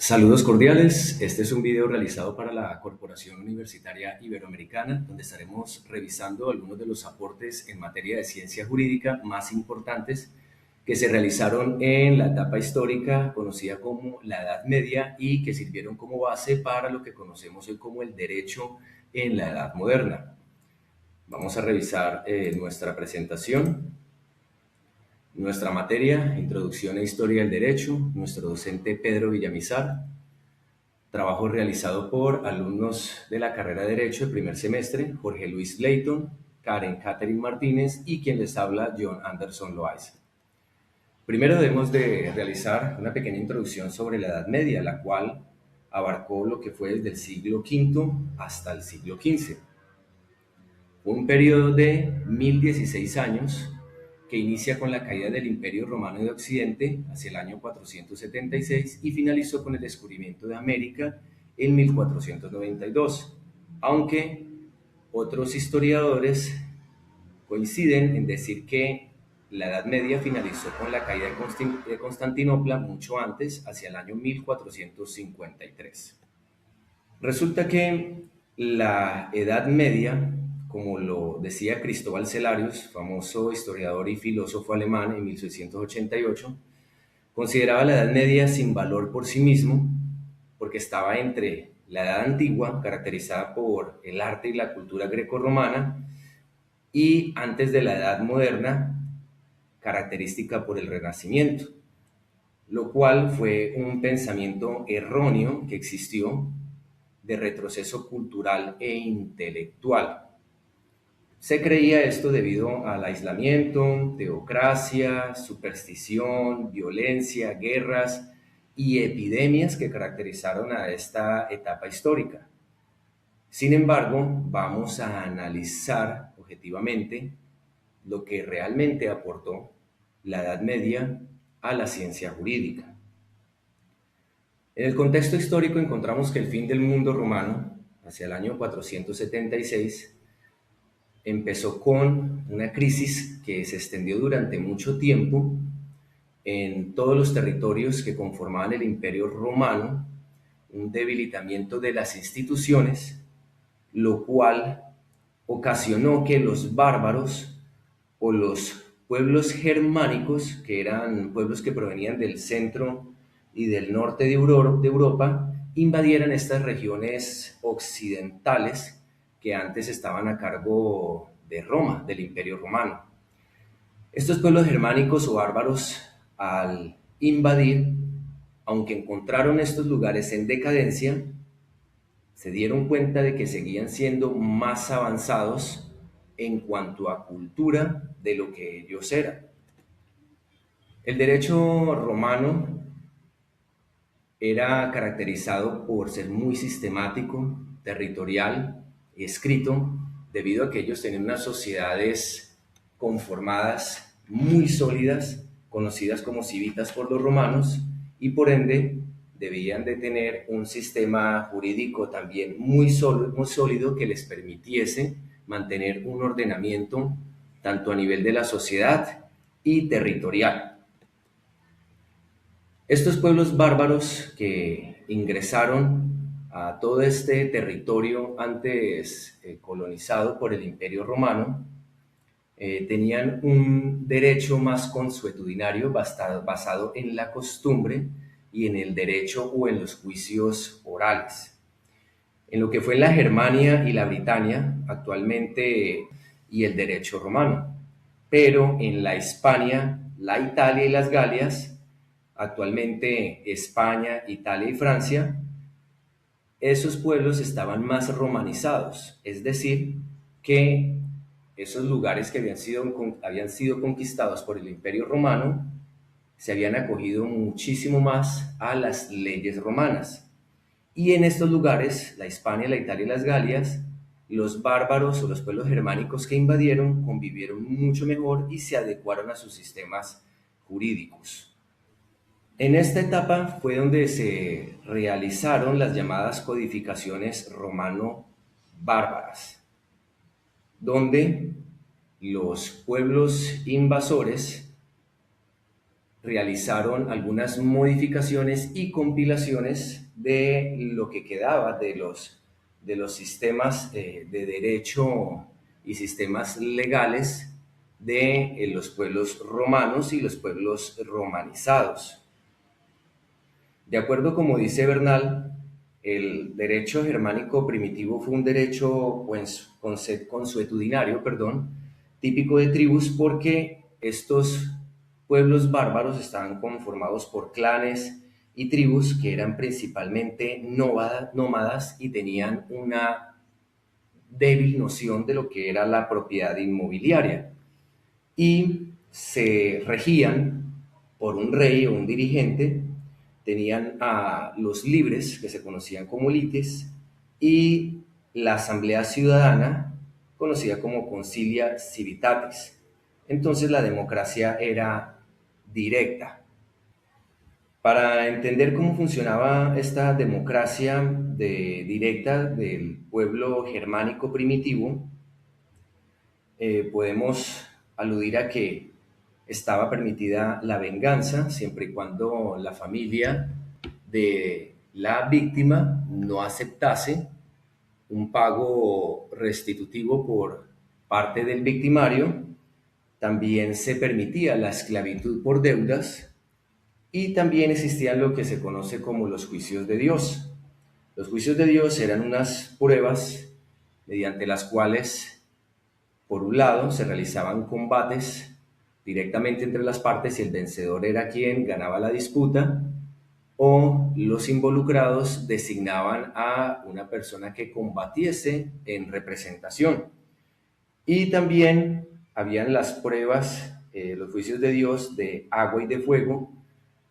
Saludos cordiales, este es un video realizado para la Corporación Universitaria Iberoamericana, donde estaremos revisando algunos de los aportes en materia de ciencia jurídica más importantes que se realizaron en la etapa histórica conocida como la Edad Media y que sirvieron como base para lo que conocemos hoy como el derecho en la Edad Moderna. Vamos a revisar nuestra presentación. Nuestra materia, Introducción e Historia del Derecho, nuestro docente Pedro Villamizar. Trabajo realizado por alumnos de la carrera de Derecho de primer semestre, Jorge Luis Leighton, Karen Catherine Martínez y quien les habla, John Anderson Loaiza. Primero debemos de realizar una pequeña introducción sobre la Edad Media, la cual abarcó lo que fue desde el siglo V hasta el siglo XV. Fue un periodo de 1016 años que inicia con la caída del Imperio Romano de Occidente hacia el año 476 y finalizó con el descubrimiento de América en 1492, aunque otros historiadores coinciden en decir que la Edad Media finalizó con la caída de Constantinopla mucho antes, hacia el año 1453. Resulta que la Edad Media, como lo decía Cristóbal Celarius, famoso historiador y filósofo alemán en 1688, consideraba la Edad Media sin valor por sí mismo, porque estaba entre la Edad Antigua, caracterizada por el arte y la cultura grecorromana, y antes de la Edad Moderna, característica por el Renacimiento, lo cual fue un pensamiento erróneo que existió de retroceso cultural e intelectual. Se creía esto debido al aislamiento, teocracia, superstición, violencia, guerras y epidemias que caracterizaron a esta etapa histórica. Sin embargo, vamos a analizar objetivamente lo que realmente aportó la Edad Media a la ciencia jurídica. En el contexto histórico encontramos que el fin del mundo romano, hacia el año 476, empezó con una crisis que se extendió durante mucho tiempo en todos los territorios que conformaban el Imperio Romano, un debilitamiento de las instituciones, lo cual ocasionó que los bárbaros o los pueblos germánicos, que eran pueblos que provenían del centro y del norte de Europa, invadieran estas regiones occidentales que antes estaban a cargo de Roma, del Imperio Romano. Estos pueblos germánicos o bárbaros, al invadir, aunque encontraron estos lugares en decadencia, se dieron cuenta de que seguían siendo más avanzados en cuanto a cultura de lo que ellos eran. El derecho romano era caracterizado por ser muy sistemático, territorial y escrito, debido a que ellos tenían unas sociedades conformadas muy sólidas, conocidas como civitas por los romanos, y por ende debían de tener un sistema jurídico también muy sólido que les permitiese mantener un ordenamiento tanto a nivel de la sociedad y territorial. Estos pueblos bárbaros que ingresaron a todo este territorio antes colonizado por el Imperio Romano tenían un derecho más consuetudinario basado en la costumbre y en el derecho o en los juicios orales. En lo que fue la Germania y la Britania actualmente y el derecho romano, pero en la Hispania, la Italia y las Galias, actualmente España, Italia y Francia, esos pueblos estaban más romanizados, es decir, que esos lugares que habían sido conquistados por el Imperio Romano se habían acogido muchísimo más a las leyes romanas. Y en estos lugares, la Hispania, la Italia y las Galias, los bárbaros o los pueblos germánicos que invadieron convivieron mucho mejor y se adecuaron a sus sistemas jurídicos. En esta etapa fue donde se realizaron las llamadas codificaciones romano-bárbaras, donde los pueblos invasores realizaron algunas modificaciones y compilaciones de lo que quedaba de los sistemas de derecho y sistemas legales de los pueblos romanos y los pueblos romanizados. De acuerdo como dice Bernal, el derecho germánico primitivo fue un derecho pues, consuetudinario, típico de tribus porque estos pueblos bárbaros estaban conformados por clanes y tribus que eran principalmente nómadas y tenían una débil noción de lo que era la propiedad inmobiliaria y se regían por un rey o un dirigente. Tenían a los libres, que se conocían como lites, y la asamblea ciudadana, conocida como concilia civitatis. Entonces la democracia era directa. Para entender cómo funcionaba esta democracia directa del pueblo germánico primitivo, podemos aludir a que estaba permitida la venganza siempre y cuando la familia de la víctima no aceptase un pago restitutivo por parte del victimario. También se permitía la esclavitud por deudas y también existían lo que se conoce como los juicios de Dios. Los juicios de Dios eran unas pruebas mediante las cuales, por un lado, se realizaban combates directamente entre las partes y el vencedor era quien ganaba la disputa, o los involucrados designaban a una persona que combatiese en representación. Y también habían las pruebas, los juicios de Dios de agua y de fuego,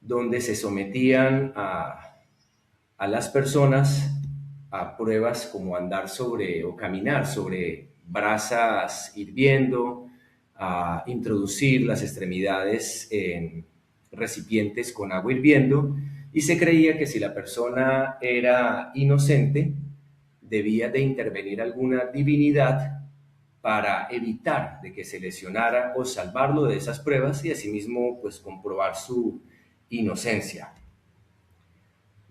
donde se sometían a las personas a pruebas como andar sobre o caminar sobre brasas hirviendo, a introducir las extremidades en recipientes con agua hirviendo, y se creía que si la persona era inocente, debía de intervenir alguna divinidad para evitar de que se lesionara o salvarlo de esas pruebas y asimismo pues comprobar su inocencia.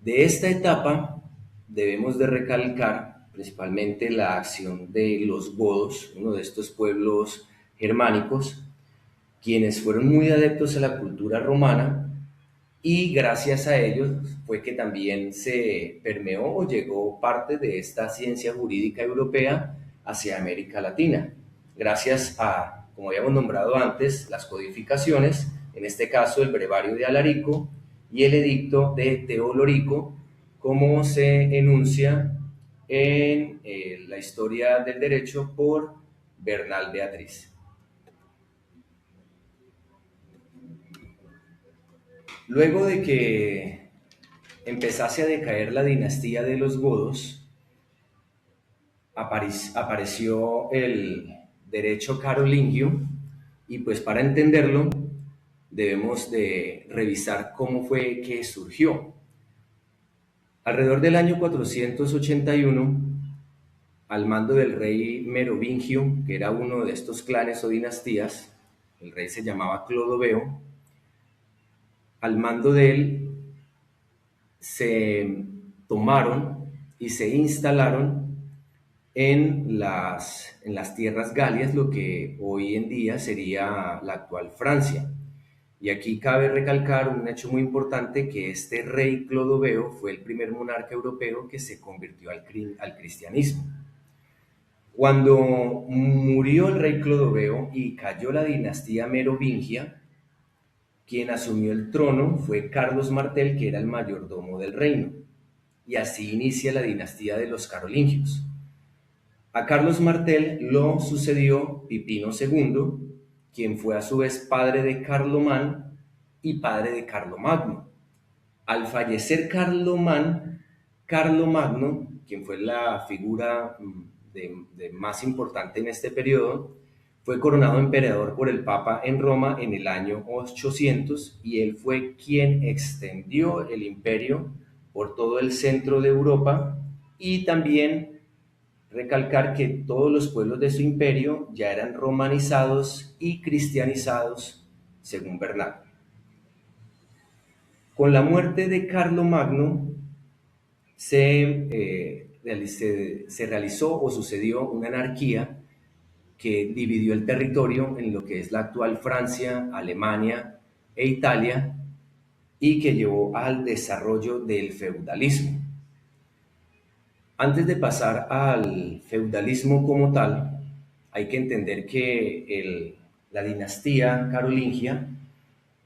De esta etapa debemos de recalcar principalmente la acción de los godos, uno de estos pueblos germánicos, quienes fueron muy adeptos a la cultura romana y gracias a ellos fue que también se permeó o llegó parte de esta ciencia jurídica europea hacia América Latina, gracias a, como habíamos nombrado antes, las codificaciones, en este caso el Brevario de Alarico y el Edicto de Teolorico, como se enuncia en la historia del derecho por Bernal Beatriz. Luego de que empezase a decaer la dinastía de los godos, apareció el derecho carolingio y pues para entenderlo debemos de revisar cómo fue que surgió. Alrededor del año 481, al mando del rey Merovingio, que era uno de estos clanes o dinastías, el rey se llamaba Clodoveo, al mando de él se tomaron y se instalaron en las tierras galias, lo que hoy en día sería la actual Francia. Y aquí cabe recalcar un hecho muy importante, que este rey Clodoveo fue el primer monarca europeo que se convirtió al cristianismo. Cuando murió el rey Clodoveo y cayó la dinastía merovingia, quien asumió el trono fue Carlos Martel, que era el mayordomo del reino. Y así inicia la dinastía de los carolingios. A Carlos Martel lo sucedió Pipino II, quien fue a su vez padre de Carlomán y padre de Carlomagno. Al fallecer Carlomagno, quien fue la figura de más importante en este periodo, fue coronado emperador por el Papa en Roma en el año 800 y él fue quien extendió el imperio por todo el centro de Europa, y también recalcar que todos los pueblos de su imperio ya eran romanizados y cristianizados según Bernal. Con la muerte de Carlomagno se realizó o sucedió una anarquía que dividió el territorio en lo que es la actual Francia, Alemania e Italia y que llevó al desarrollo del feudalismo. Antes de pasar al feudalismo como tal, hay que entender que la dinastía carolingia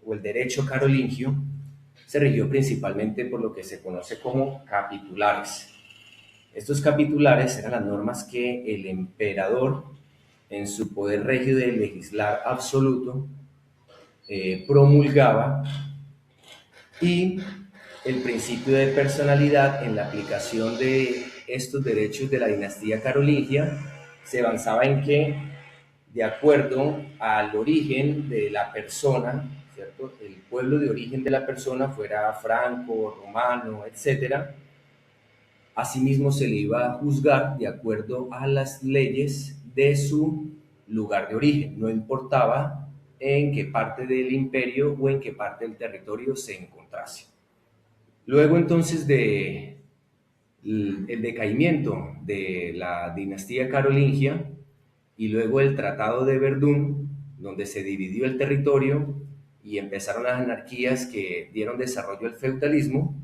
o el derecho carolingio se rigió principalmente por lo que se conoce como capitulares. Estos capitulares eran las normas que el emperador, en su poder regio de legislar absoluto, promulgaba, y el principio de personalidad en la aplicación de estos derechos de la dinastía carolingia se basaba en que, de acuerdo al origen de la persona, ¿cierto? El pueblo de origen de la persona fuera franco, romano, etcétera, asimismo se le iba a juzgar de acuerdo a las leyes de su lugar de origen, no importaba en qué parte del imperio o en qué parte del territorio se encontrase. Luego entonces de el decaimiento de la dinastía carolingia y luego el Tratado de Verdún, donde se dividió el territorio y empezaron las anarquías que dieron desarrollo al feudalismo,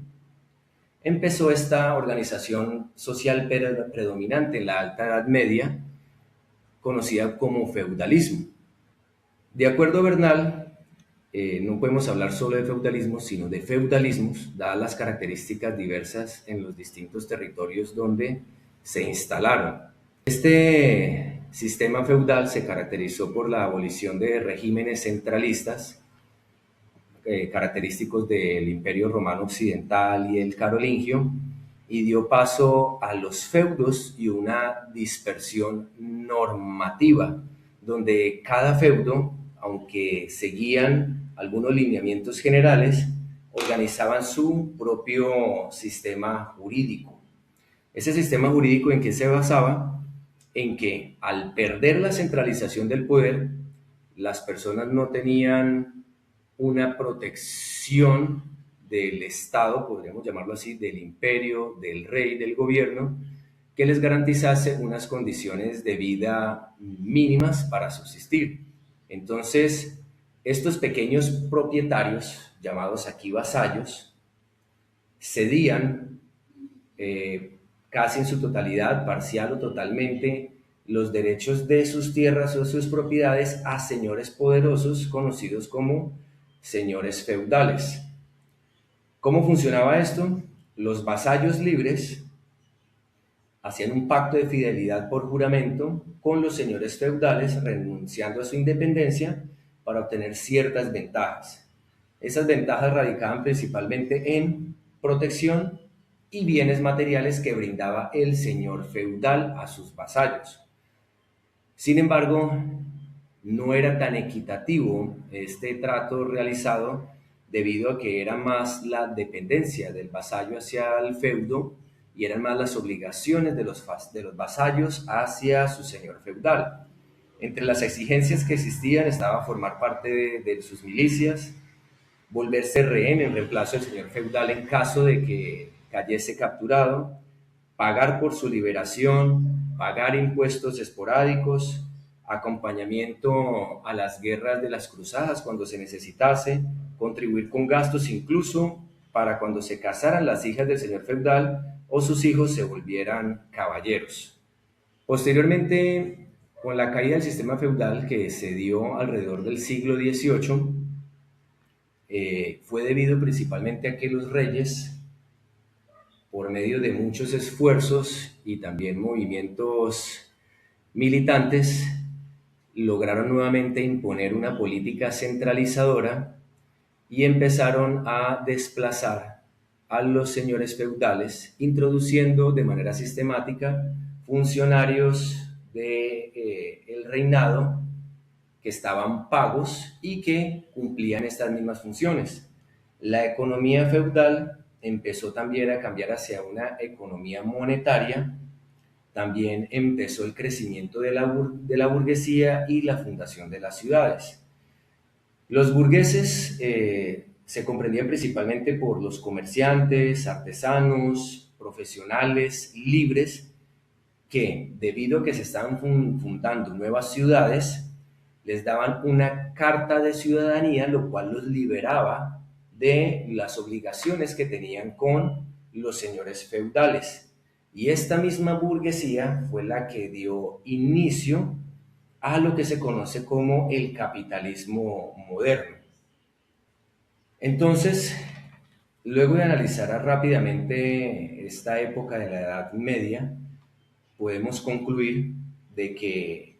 empezó esta organización social predominante en la Alta Edad Media, conocida como feudalismo. De acuerdo a Bernal, no podemos hablar solo de feudalismo, sino de feudalismos, dadas las características diversas en los distintos territorios donde se instalaron. Este sistema feudal se caracterizó por la abolición de regímenes centralistas, característicos del Imperio Romano Occidental y el Carolingio, y dio paso a los feudos y una dispersión normativa, donde cada feudo, aunque seguían algunos lineamientos generales, organizaban su propio sistema jurídico. Ese sistema jurídico, ¿en qué se basaba? En que al perder la centralización del poder, las personas no tenían una protección del Estado, podríamos llamarlo así, del imperio, del rey, del gobierno, que les garantizase unas condiciones de vida mínimas para subsistir. Entonces, estos pequeños propietarios, llamados aquí vasallos, cedían casi en su totalidad, parcial o totalmente, los derechos de sus tierras o sus propiedades a señores poderosos conocidos como señores feudales. ¿Cómo funcionaba esto? Los vasallos libres hacían un pacto de fidelidad por juramento con los señores feudales, renunciando a su independencia para obtener ciertas ventajas. Esas ventajas radicaban principalmente en protección y bienes materiales que brindaba el señor feudal a sus vasallos. Sin embargo, no era tan equitativo este trato realizado debido a que era más la dependencia del vasallo hacia el feudo y eran más las obligaciones de los vasallos hacia su señor feudal. Entre las exigencias que existían estaba formar parte de sus milicias, volverse rehén en reemplazo del señor feudal en caso de que cayese capturado, pagar por su liberación, pagar impuestos esporádicos, acompañamiento a las guerras de las cruzadas cuando se necesitase, contribuir con gastos incluso para cuando se casaran las hijas del señor feudal o sus hijos se volvieran caballeros. Posteriormente, con la caída del sistema feudal que se dio alrededor del siglo XVIII, fue debido principalmente a que los reyes, por medio de muchos esfuerzos y también movimientos militantes, lograron nuevamente imponer una política centralizadora y empezaron a desplazar a los señores feudales, introduciendo de manera sistemática funcionarios del reinado que estaban pagos y que cumplían estas mismas funciones. La economía feudal empezó también a cambiar hacia una economía monetaria, también empezó el crecimiento de la burguesía y la fundación de las ciudades. Los burgueses se comprendían principalmente por los comerciantes, artesanos, profesionales, libres, que debido a que se estaban fundando nuevas ciudades, les daban una carta de ciudadanía, lo cual los liberaba de las obligaciones que tenían con los señores feudales. Y esta misma burguesía fue la que dio inicio a lo que se conoce como el capitalismo moderno. Entonces, luego de analizar rápidamente esta época de la Edad Media, podemos concluir de que,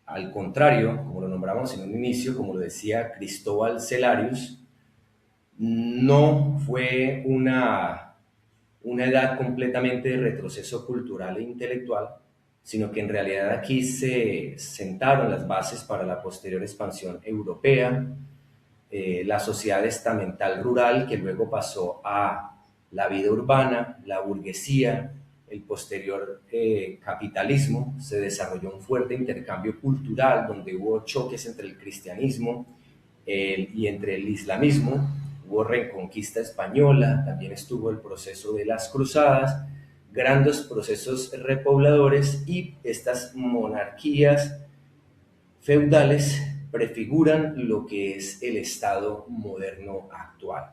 al contrario, como lo nombramos en un inicio, como lo decía Cristóbal Celarius, no fue una edad completamente de retroceso cultural e intelectual, sino que en realidad aquí se sentaron las bases para la posterior expansión europea, la sociedad estamental rural que luego pasó a la vida urbana, la burguesía, el posterior capitalismo. Se desarrolló un fuerte intercambio cultural donde hubo choques entre el cristianismo y entre el islamismo, hubo reconquista española, también estuvo el proceso de las cruzadas, grandes procesos repobladores, y estas monarquías feudales prefiguran lo que es el Estado moderno actual.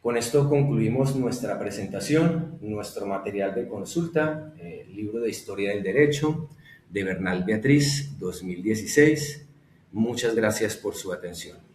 Con esto concluimos nuestra presentación, nuestro material de consulta, el libro de Historia del Derecho de Bernal Beatriz, 2016. Muchas gracias por su atención.